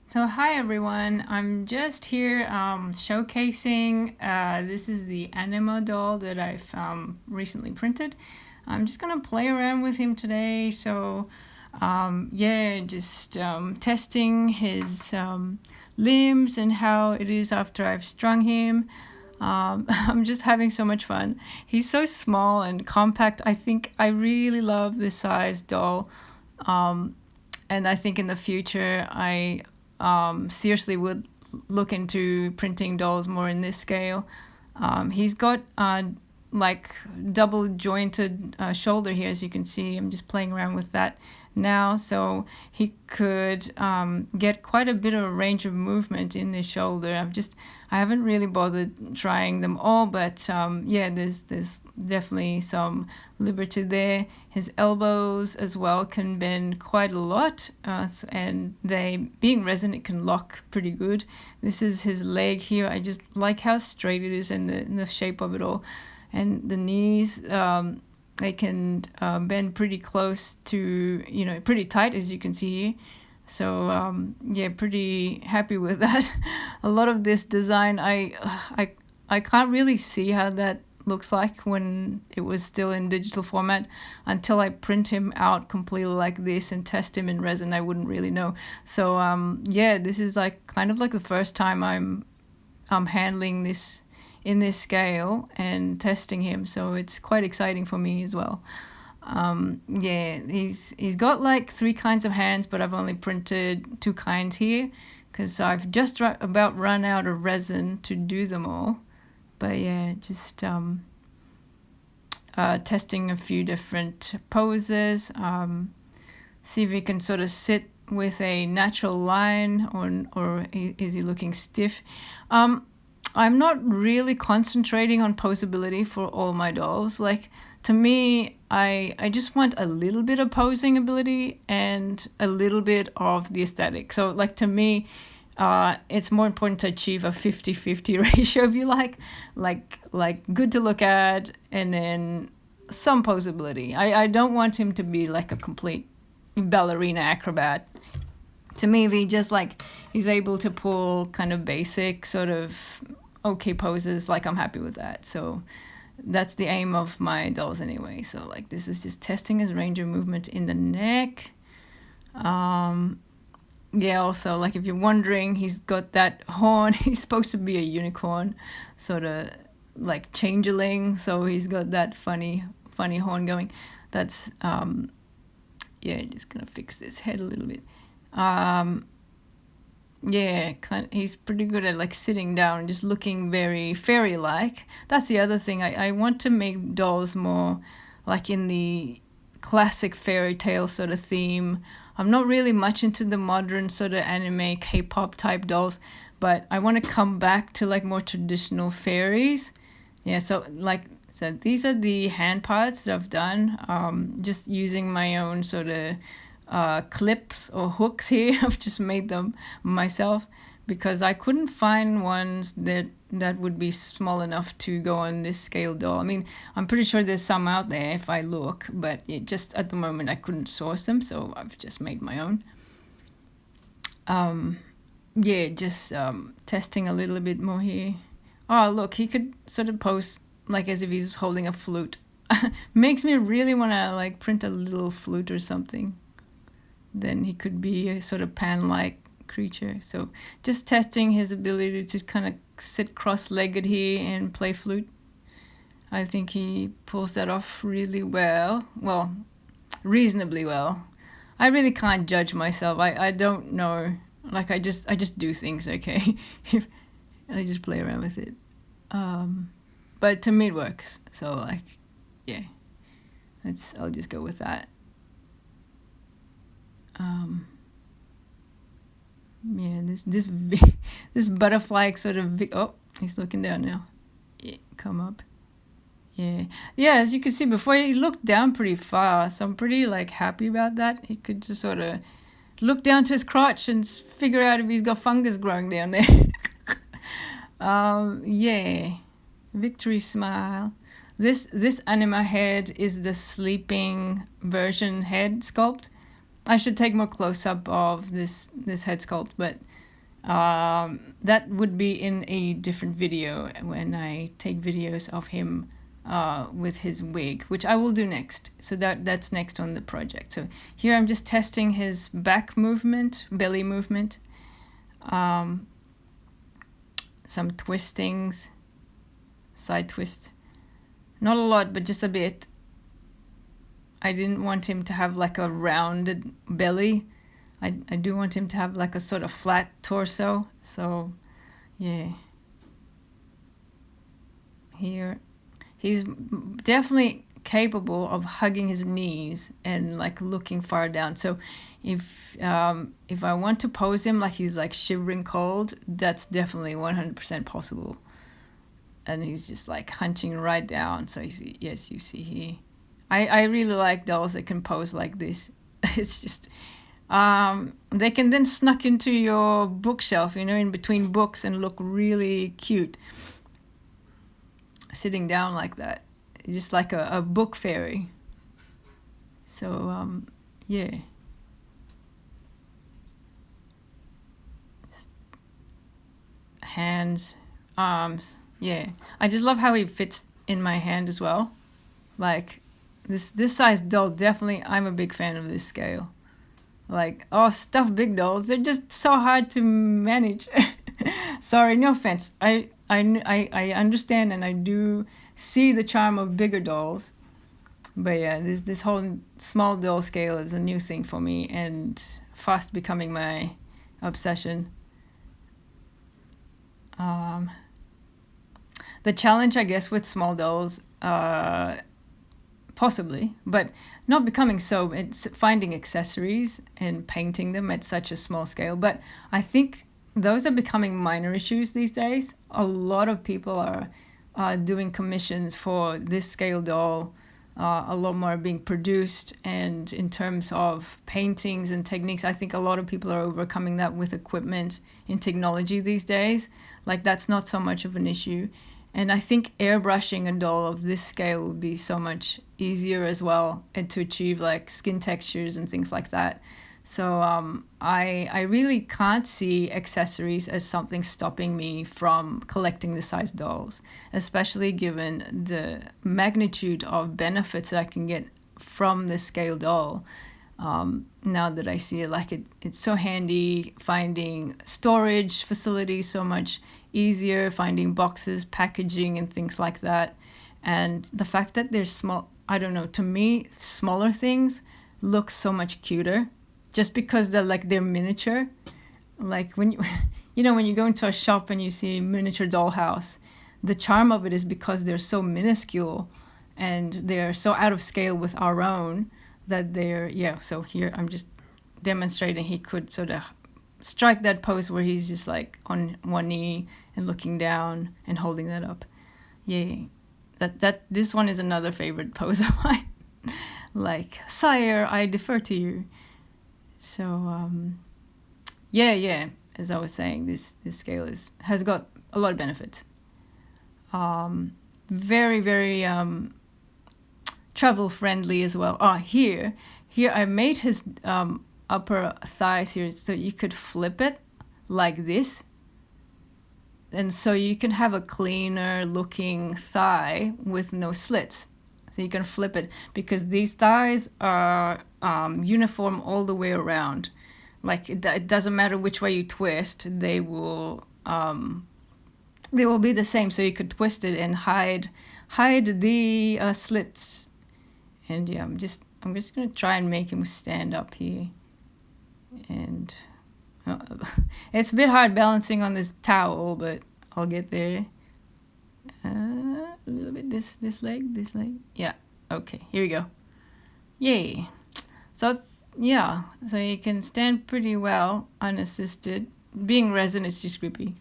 So hi everyone, I'm just here showcasing, this is the Anima doll that I've recently printed. I'm just gonna play around with him today, so yeah, just testing his limbs and how it is after I've strung him. I'm just having so much fun. He's so small and compact. I think I really love this size doll. And I think in the future I seriously would look into printing dolls more in this scale. He's got like double jointed shoulder here, as you can see. I'm just playing around with that now, so he could get quite a bit of a range of movement in this shoulder. I haven't really bothered trying them all, but yeah, there's definitely some liberty there. His elbows as well can bend quite a lot, and they, being resin, it can lock pretty good. This is his leg here. I just like how straight it is and the shape of it all. And the knees, they can bend pretty close to, pretty tight, as you can see here. So yeah, pretty happy with that. A lot of this design, I can't really see how that looks like when it was still in digital format. Until I print him out completely like this and test him in resin, I wouldn't really know. So yeah, this is like kind of like the first time I'm handling this in this scale and testing him, so it's quite exciting for me as well. Yeah, he's got like 3 kinds of hands, but I've only printed 2 kinds here because I've just about run out of resin to do them all. But yeah, just testing a few different poses, see if he can sort of sit with a natural line, or is he looking stiff. I'm not really concentrating on posability for all my dolls. Like, to me, I just want a little bit of posing ability and a little bit of the aesthetic. So like, to me, it's more important to achieve a 50-50 ratio, if you like good to look at and then some posability. I don't want him to be like a complete ballerina acrobat. To me, if he just like, he's able to pull kind of basic sort of okay poses, like, I'm happy with that. So that's the aim of my dolls anyway. So like, this is just testing his range of movement in the neck. Yeah, also, like, if you're wondering, he's got that horn. He's supposed to be a unicorn, sort of like changeling, so he's got that funny horn going. That's yeah, just gonna fix this head a little bit. Yeah, he's pretty good at like sitting down and just looking very fairy-like. That's the other thing. I want to make dolls more like in the classic fairy tale sort of theme. I'm not really much into the modern sort of anime K-pop type dolls, but I want to come back to like more traditional fairies. Yeah, so like, so these are the hand parts that I've done, just using my own sort of clips or hooks here. I've just made them myself because I couldn't find ones that would be small enough to go on this scale doll. I mean, I'm pretty sure there's some out there if I look, but it just, at the moment, I couldn't source them, so I've just made my own. Yeah, just testing a little bit more here. Oh, look, he could sort of pose like as if he's holding a flute. Makes me really want to like print a little flute or something. Then he could be a sort of pan-like creature. So just testing his ability to kind of sit cross-legged here and play flute. I think he pulls that off really well. Well, reasonably well. I really can't judge myself. I don't know. Like, I just do things, okay? I just play around with it. But to me it works. So like, yeah. I'll just go with that. Yeah, this butterfly sort of, oh, he's looking down now. Yeah, come up. Yeah, as you can see before, he looked down pretty far, so I'm pretty like happy about that. He could just sort of look down to his crotch and figure out if he's got fungus growing down there. Yeah, victory smile. This Anima head is the sleeping version head sculpt. I should take more close-up of this head sculpt, but that would be in a different video when I take videos of him with his wig, which I will do next. So that's next on the project. So here I'm just testing his back movement, belly movement, some twistings, side twist. Not a lot, but just a bit. I didn't want him to have like a rounded belly. I do want him to have like a sort of flat torso. So yeah, here he's definitely capable of hugging his knees and like looking far down. So if I want to pose him like he's like shivering cold, that's definitely 100% possible. And he's just like hunching right down. So you see, yes, you see here. I really like dolls that can pose like this. It's just they can then snuck into your bookshelf, you know, in between books, and look really cute sitting down like that, just like a book fairy. So yeah, hands, arms, yeah. I just love how he fits in my hand as well. Like this size doll, definitely I'm a big fan of this scale. Like, oh, stuffed big dolls, they're just so hard to manage. Sorry, no offense. I understand, and I do see the charm of bigger dolls. But yeah, this whole small doll scale is a new thing for me, and fast becoming my obsession. The challenge, I guess, with small dolls, possibly, but not becoming so, it's finding accessories and painting them at such a small scale. But I think those are becoming minor issues these days. A lot of people are doing commissions for this scale doll. A lot more are being produced, and in terms of paintings and techniques, I think a lot of people are overcoming that with equipment and technology these days. Like, that's not so much of an issue. And I think airbrushing a doll of this scale would be so much easier as well, and to achieve like skin textures and things like that. So I really can't see accessories as something stopping me from collecting this size dolls, especially given the magnitude of benefits that I can get from this scale doll. Now that I see it, like it's so handy, finding storage facilities so much easier, finding boxes, packaging, and things like that. And the fact that they're small, I don't know, to me, smaller things look so much cuter, just because they're miniature. Like when you when you go into a shop and you see a miniature dollhouse, the charm of it is because they're so minuscule and they're so out of scale with our own that they're, yeah. So here I'm just demonstrating he could sort of strike that pose where he's just like on one knee and looking down and holding that up. Yay. This one is another favorite pose of mine. Like, sire, I defer to you. So yeah, as I was saying, this scale has got a lot of benefits. Very, very travel friendly as well. Here I made his upper thighs here so you could flip it like this, and so you can have a cleaner looking thigh with no slits. So you can flip it, because these thighs are uniform all the way around. Like it doesn't matter which way you twist, they will be the same. So you could twist it and hide the slits. And yeah, I'm just gonna try and make him stand up here. And it's a bit hard balancing on this towel, but I'll get there. A little bit this leg. Yeah, okay, here we go. Yay. So yeah, so you can stand pretty well unassisted. Being resin is just creepy.